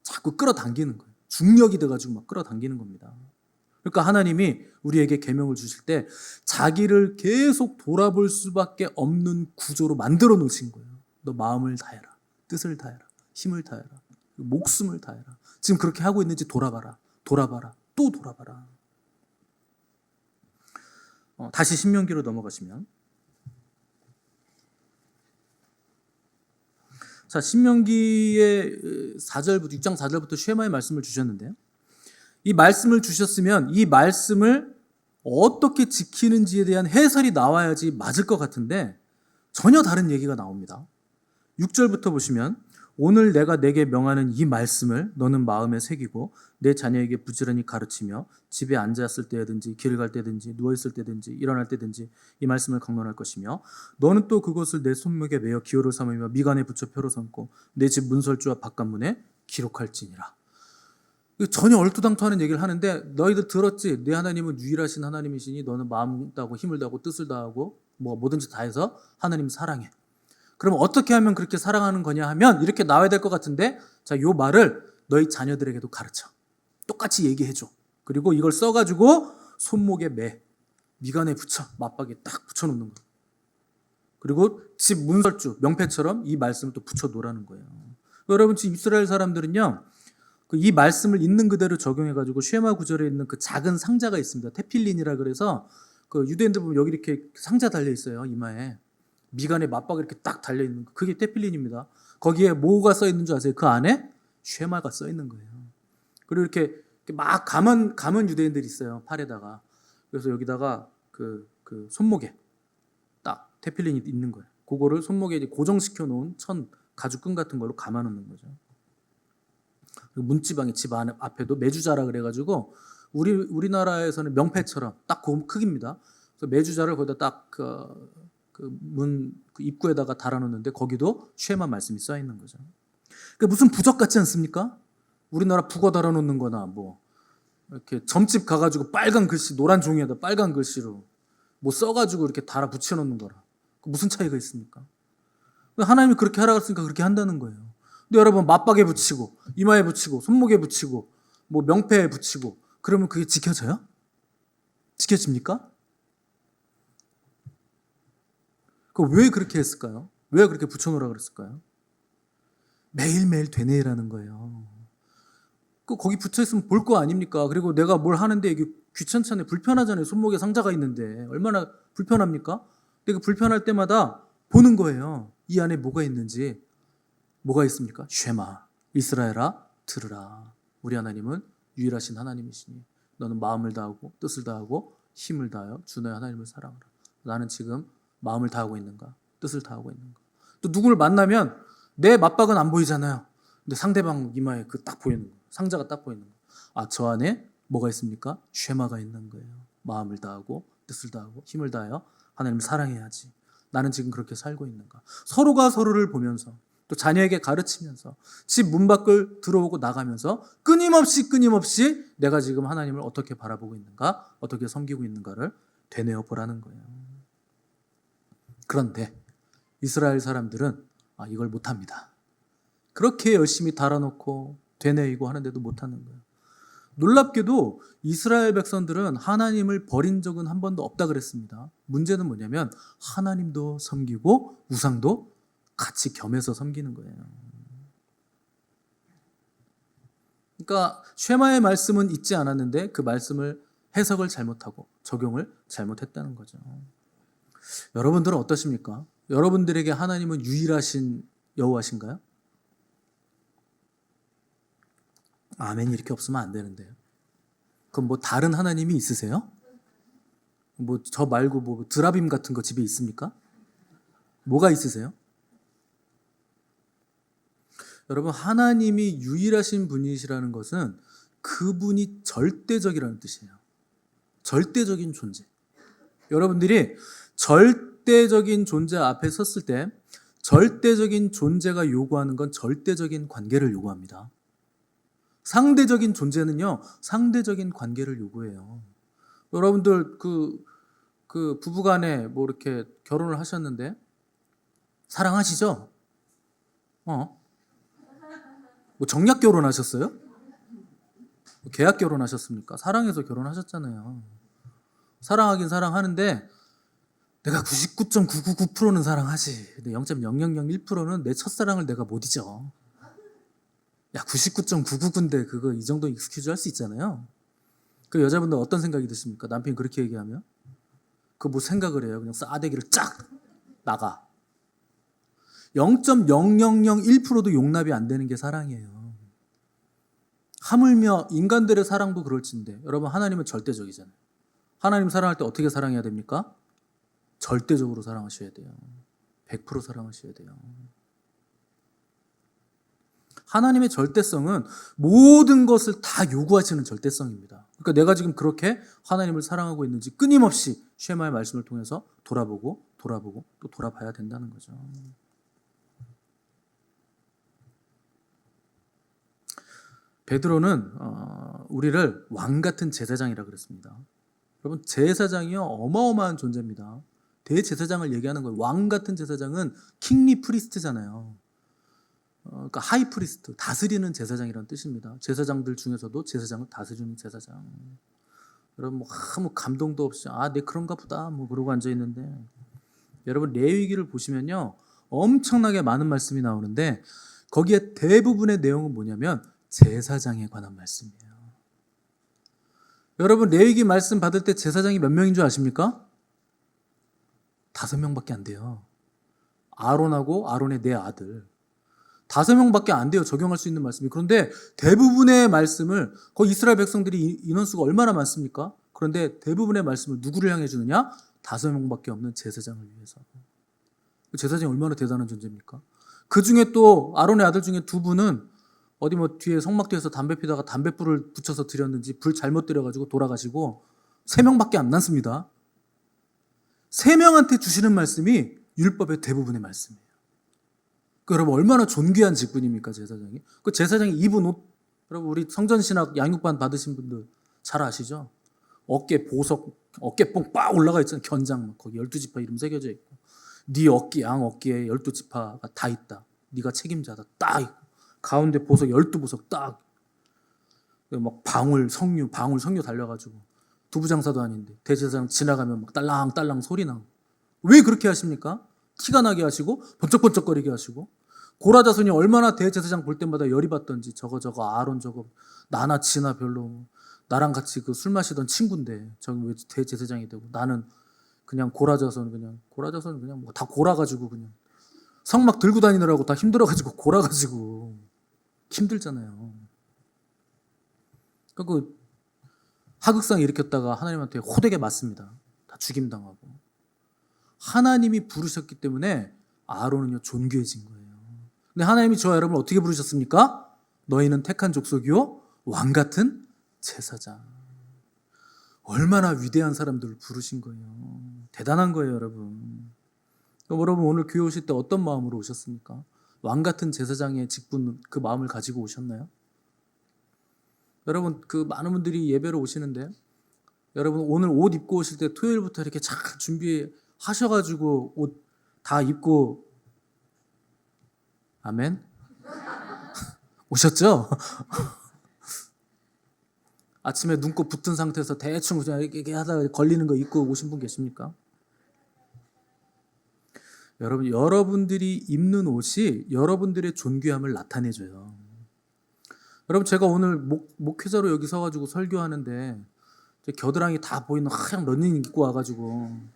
자꾸 끌어당기는 거예요. 중력이 돼가지고 막 끌어당기는 겁니다. 그러니까 하나님이 우리에게 계명을 주실 때 자기를 계속 돌아볼 수밖에 없는 구조로 만들어 놓으신 거예요. 너 마음을 다해라, 뜻을 다해라, 힘을 다해라, 목숨을 다해라. 지금 그렇게 하고 있는지 돌아봐라, 또 돌아봐라. 다시 신명기로 넘어가시면, 자, 신명기의 6장 4절부터 쉐마의 말씀을 주셨는데요. 이 말씀을 주셨으면 이 말씀을 어떻게 지키는지에 대한 해설이 나와야지 맞을 것 같은데 전혀 다른 얘기가 나옵니다. 6절부터 보시면 오늘 내가 내게 명하는 이 말씀을 너는 마음에 새기고 내 자녀에게 부지런히 가르치며 집에 앉았을 때든지 길을 갈 때든지 누워있을 때든지 일어날 때든지 이 말씀을 강론할 것이며 너는 또 그것을 내 손목에 매어 기호를 삼으며 미간에 붙여 표로 삼고 내 집 문설주와 바깥문에 기록할지니라. 전혀 얼토당토하는 얘기를 하는데 너희들 들었지? 내 하나님은 유일하신 하나님이시니 너는 마음 다하고 힘을 다하고 뜻을 다하고 뭐든지 다해서 하나님 사랑해. 그럼 어떻게 하면 그렇게 사랑하는 거냐 하면 이렇게 나와야 될 것 같은데, 자, 요 말을 너희 자녀들에게도 가르쳐. 똑같이 얘기해줘. 그리고 이걸 써가지고 손목에 매, 미간에 붙여, 맞박에 딱 붙여놓는 거예요. 그리고 집 문설주, 명패처럼 이 말씀을 또 붙여놓으라는 거예요. 여러분, 지금 이스라엘 사람들은요, 이 말씀을 있는 그대로 적용해가지고 쉐마 구절에 있는 그 작은 상자가 있습니다. 테필린이라 그래서 그 유대인들 보면 여기 이렇게 상자 달려 있어요. 이마에 미간에 맞박이 이렇게 딱 달려 있는 거. 그게 테필린입니다. 거기에 뭐가 써 있는 줄 아세요? 그 안에 쉐마가 써 있는 거예요. 그리고 이렇게 막 감은 유대인들이 있어요. 팔에다가. 그래서 여기다가 그 손목에 딱 테필린이 있는 거예요. 그거를 손목에 이제 고정시켜 놓은 천 가죽끈 같은 걸로 감아 놓는 거죠. 그리고 문지방에 집 앞에도 메주자라 그래가지고 우리나라에서는 명패처럼 딱 그 크기입니다. 그래서 메주자를 거기다 딱 문 입구에다가 달아놓는데 거기도 쉐마 말씀이 써 있는 거죠. 그러니까 무슨 부적 같지 않습니까? 우리나라 북어 달아놓는 거나 뭐 이렇게 점집 가가지고 빨간 글씨 노란 종이에다 빨간 글씨로 뭐 써가지고 이렇게 달아 붙여놓는 거라. 무슨 차이가 있습니까? 하나님이 그렇게 하라고 했으니까 그렇게 한다는 거예요. 근데 여러분 맞박에 붙이고 이마에 붙이고 손목에 붙이고 뭐 명패에 붙이고 그러면 그게 지켜져요? 지켜집니까? 왜 그렇게 했을까요? 왜 그렇게 붙여놓으라 그랬을까요? 매일매일 되뇌라는 거예요. 거기 붙여있으면 볼 거 아닙니까? 그리고 내가 뭘 하는데 이게 귀찮잖아요. 불편하잖아요. 손목에 상자가 있는데 얼마나 불편합니까? 근데 그 불편할 때마다 보는 거예요. 이 안에 뭐가 있는지. 뭐가 있습니까? 쉐마, 이스라엘아 들으라. 우리 하나님은 유일하신 하나님이시니 너는 마음을 다하고 뜻을 다하고 힘을 다하여 주 너의 하나님을 사랑하라. 나는 지금 마음을 다하고 있는가? 뜻을 다하고 있는가? 또 누구를 만나면 내 맞박은 안 보이잖아요. 근데 상대방 이마에 그 딱 보이는 거, 상자가 딱 보이는 거. 아, 저 안에 뭐가 있습니까? 쉐마가 있는 거예요. 마음을 다하고 뜻을 다하고 힘을 다하여 하나님을 사랑해야지. 나는 지금 그렇게 살고 있는가? 서로가 서로를 보면서 또 자녀에게 가르치면서 집 문 밖을 들어오고 나가면서 끊임없이 내가 지금 하나님을 어떻게 바라보고 있는가, 어떻게 섬기고 있는가를 되뇌어 보라는 거예요. 그런데 이스라엘 사람들은 이걸 못합니다. 그렇게 열심히 달아놓고 되뇌이고 하는데도 못하는 거예요. 놀랍게도 이스라엘 백성들은 하나님을 버린 적은 한 번도 없다 그랬습니다. 문제는 뭐냐면 하나님도 섬기고 우상도 같이 겸해서 섬기는 거예요. 그러니까 쉐마의 말씀은 잊지 않았는데 그 말씀을 해석을 잘못하고 적용을 잘못했다는 거죠. 여러분들은 어떠십니까? 여러분들에게 하나님은 유일하신 여호와신가요? 아멘이 이렇게 없으면 안 되는데요. 그럼 뭐 다른 하나님이 있으세요? 뭐 저 말고 뭐 드라빔 같은 거 집에 있습니까? 뭐가 있으세요? 여러분, 하나님이 유일하신 분이시라는 것은 그분이 절대적이라는 뜻이에요. 절대적인 존재. 여러분들이 절대적인 존재 앞에 섰을 때 절대적인 존재가 요구하는 건 절대적인 관계를 요구합니다. 상대적인 존재는요, 상대적인 관계를 요구해요. 여러분들 그 부부간에 뭐 이렇게 결혼을 하셨는데 사랑하시죠? 뭐 정략 결혼하셨어요? 계약 결혼하셨습니까? 사랑해서 결혼하셨잖아요. 사랑하긴 사랑하는데 내가 99.999%는 사랑하지. 근데 0.0001%는 내 첫사랑을 내가 못 잊어. 야, 99.999인데 그거 이 정도 익스큐즈 할 수 있잖아요. 그 여자분들 어떤 생각이 드십니까? 남편이 그렇게 얘기하면? 그 뭐 생각을 해요? 그냥 싸대기를 쫙 나가. 0.0001%도 용납이 안 되는 게 사랑이에요. 하물며 인간들의 사랑도 그럴진데 여러분, 하나님은 절대적이잖아요. 하나님 사랑할 때 어떻게 사랑해야 됩니까? 절대적으로 사랑하셔야 돼요. 100% 사랑하셔야 돼요. 하나님의 절대성은 모든 것을 다 요구하시는 절대성입니다. 그러니까 내가 지금 그렇게 하나님을 사랑하고 있는지 끊임없이 쉐마의 말씀을 통해서 돌아보고 또 돌아봐야 된다는 거죠. 베드로는 우리를 왕 같은 제사장이라 그랬습니다. 여러분, 제사장이요 어마어마한 존재입니다. 대제사장을 얘기하는 거예요. 왕 같은 제사장은 킹리 프리스트잖아요. 그러니까 하이 프리스트, 다스리는 제사장이라는 뜻입니다. 제사장들 중에서도 제사장을 다스리는 제사장. 여러분 뭐 아무 감동도 없이 내 그런가 보다 뭐 그러고 앉아 있는데, 여러분 레위기를 보시면요 엄청나게 많은 말씀이 나오는데 거기에 대부분의 내용은 뭐냐면 제사장에 관한 말씀이에요. 여러분 레위기 말씀 받을 때 제사장이 몇 명인 줄 아십니까? 5명밖에 안 돼요. 아론하고 아론의 4아들 5명밖에 안 돼요. 적용할 수 있는 말씀이. 그런데 대부분의 말씀을, 거기 이스라엘 백성들이 인원수가 얼마나 많습니까? 그런데 대부분의 말씀을 누구를 향해 주느냐? 5명밖에 없는 제사장을 위해서. 제사장이 얼마나 대단한 존재입니까? 그 중에 또 아론의 아들 중에 2분은 어디 뭐 뒤에 성막 뒤에서 담배 피다가 담뱃불을 붙여서 드렸는지 불 잘못 들여가지고 돌아가시고 3명밖에 안 남습니다. 3명한테 주시는 말씀이 율법의 대부분의 말씀이에요. 여러분 얼마나 존귀한 직분입니까, 제사장이? 그 제사장이 입은 옷, 여러분 우리 성전신학 양육반 받으신 분들 잘 아시죠? 어깨 보석, 어깨뽕 빡 올라가 있잖아요. 견장 거기 12지파 이름 새겨져 있고, 네 어깨, 양 어깨에 12지파가 다 있다. 네가 책임자다. 딱 있고, 가운데 보석 12보석 딱, 막 방울 성류 달려가지고 두부장사도 아닌데 대제사장 지나가면 막 딸랑딸랑 소리 나고. 왜 그렇게 하십니까? 티가 나게 하시고 번쩍번쩍거리게 하시고. 고라자손이 얼마나 대제사장 볼 때마다 열이 받던지, 저거 아론 저거 나나 지나 별로 나랑 같이 그 술 마시던 친구인데 저기 왜 대제사장이 되고, 나는 그냥 고라자손 그냥 뭐 다 골아가지고 그냥 성막 들고 다니느라고 다 힘들어가지고 골아가지고 힘들잖아요. 그러니까 그 하극상 일으켰다가 하나님한테 호되게 맞습니다. 다 죽임당하고. 하나님이 부르셨기 때문에 아론은요 존귀해진 거예요. 근데 하나님이 저와 여러분을 어떻게 부르셨습니까? 너희는 택한 족속이요 왕 같은 제사장. 얼마나 위대한 사람들을 부르신 거예요. 대단한 거예요, 여러분. 여러분 오늘 교회 오실 때 어떤 마음으로 오셨습니까? 왕 같은 제사장의 직분, 그 마음을 가지고 오셨나요? 여러분 그 많은 분들이 예배로 오시는데, 여러분 오늘 옷 입고 오실 때 토요일부터 이렇게 잘 준비하셔가지고 옷 다 입고 아멘. 오셨죠? 아침에 눈곱 붙은 상태에서 대충 그냥 이렇게 하다가 걸리는 거 입고 오신 분 계십니까? 여러분, 여러분들이 입는 옷이 여러분들의 존귀함을 나타내줘요. 여러분, 제가 오늘 목회자로 여기 서가지고 설교하는데 겨드랑이 다 보이는 하얀 러닝 입고 와가지고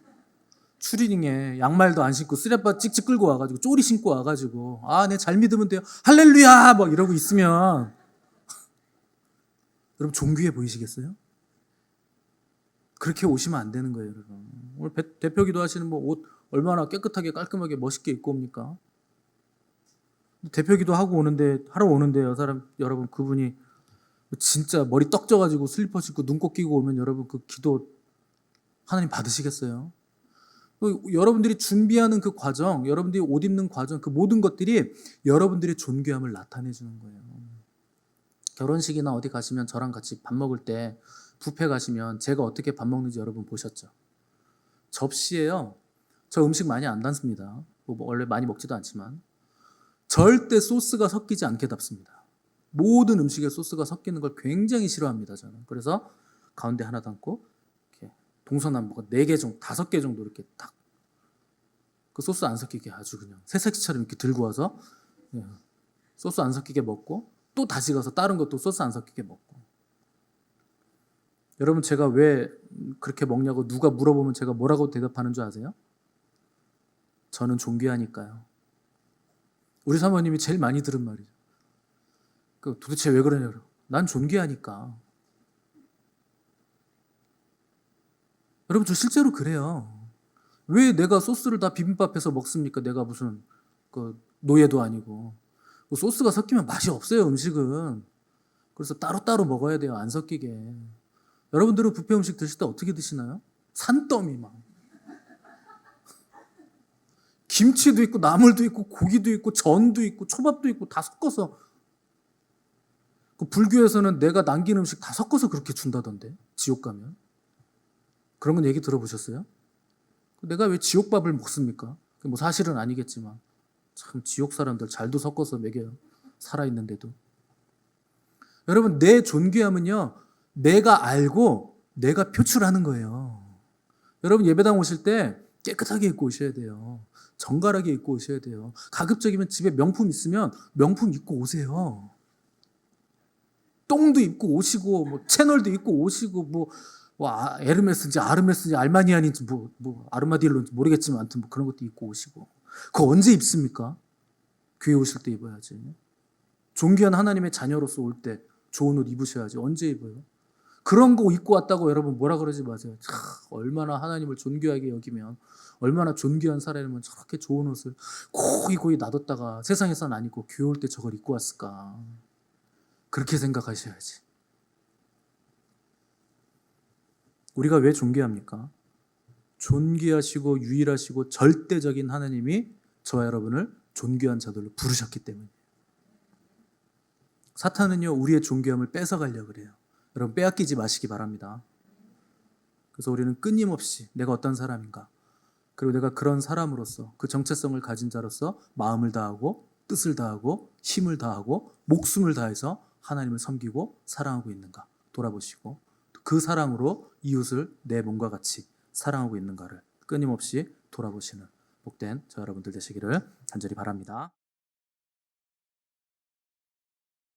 추리닝에 양말도 안 신고 쓰레빠 찍찍 끌고 와가지고 쪼리 신고 와가지고 네 잘 믿으면 돼요 할렐루야 막 이러고 있으면 여러분 존귀해 보이시겠어요? 그렇게 오시면 안 되는 거예요, 여러분. 오늘 대표 기도하시는 뭐 옷 얼마나 깨끗하게 깔끔하게 멋있게 입고 옵니까? 대표 기도하고 오는데 하러 오는데 여러분 그분이 진짜 머리 떡져가지고 슬리퍼 신고 눈곱 끼고 오면 여러분 그 기도 하나님 받으시겠어요? 여러분들이 준비하는 그 과정, 여러분들이 옷 입는 과정, 그 모든 것들이 여러분들의 존귀함을 나타내 주는 거예요. 결혼식이나 어디 가시면 저랑 같이 밥 먹을 때 뷔페 가시면 제가 어떻게 밥 먹는지 여러분 보셨죠? 접시에요. 저 음식 많이 안 담습니다. 원래 많이 먹지도 않지만 절대 소스가 섞이지 않게 담습니다. 모든 음식에 소스가 섞이는 걸 굉장히 싫어합니다, 저는. 그래서 가운데 하나 담고 이렇게 동서남북 4개 정도, 5개 정도 이렇게 딱 그 소스 안 섞이게 아주 그냥 새색시처럼 이렇게 들고 와서 소스 안 섞이게 먹고 또 다시 가서 다른 것도 소스 안 섞이게 먹고. 여러분 제가 왜 그렇게 먹냐고 누가 물어보면 제가 뭐라고 대답하는 줄 아세요? 저는 존귀하니까요. 우리 사모님이 제일 많이 들은 말이죠. 도대체 왜 그러냐고. 난 존귀하니까. 여러분 저 실제로 그래요. 왜 내가 소스를 다 비빔밥해서 먹습니까? 내가 무슨 노예도 아니고. 소스가 섞이면 맛이 없어요, 음식은. 그래서 따로따로 먹어야 돼요, 안 섞이게. 여러분들은 뷔페 음식 드실 때 어떻게 드시나요? 산더미 막. 김치도 있고 나물도 있고 고기도 있고 전도 있고 초밥도 있고 다 섞어서. 불교에서는 내가 남긴 음식 다 섞어서 그렇게 준다던데, 지옥 가면. 그런 건 얘기 들어보셨어요? 내가 왜 지옥밥을 먹습니까? 뭐 사실은 아니겠지만 참 지옥 사람들 잘도 섞어서 먹여요. 살아있는데도. 여러분 내 존귀함은요 내가 알고 내가 표출하는 거예요. 여러분 예배당 오실 때 깨끗하게 입고 오셔야 돼요. 정갈하게 입고 오셔야 돼요. 가급적이면 집에 명품 있으면 명품 입고 오세요. 똥도 입고 오시고 뭐 채널도 입고 오시고 뭐 에르메스인지 아르메스인지 알마니안인지 뭐 아르마딜로인지 모르겠지만 아무튼 뭐 그런 것도 입고 오시고. 그거 언제 입습니까? 교회 오실 때 입어야지. 존귀한 하나님의 자녀로서 올 때 좋은 옷 입으셔야지. 언제 입어요? 그런 거 입고 왔다고 여러분 뭐라 그러지 마세요. 얼마나 하나님을 존귀하게 여기면, 얼마나 존귀한 사람이면 저렇게 좋은 옷을 고이 놔뒀다가 세상에선 안 입고 교회 올 때 저걸 입고 왔을까. 그렇게 생각하셔야지. 우리가 왜 존귀합니까? 존귀하시고 유일하시고 절대적인 하나님이 저와 여러분을 존귀한 자들로 부르셨기 때문이에요. 사탄은요 우리의 존귀함을 뺏어가려고 그래요. 여러분 빼앗기지 마시기 바랍니다. 그래서 우리는 끊임없이 내가 어떤 사람인가, 그리고 내가 그런 사람으로서 그 정체성을 가진 자로서 마음을 다하고 뜻을 다하고 힘을 다하고 목숨을 다해서 하나님을 섬기고 사랑하고 있는가 돌아보시고, 그 사랑으로 이웃을 내 몸과 같이 사랑하고 있는가를 끊임없이 돌아보시는 복된 저 여러분들 되시기를 간절히 바랍니다.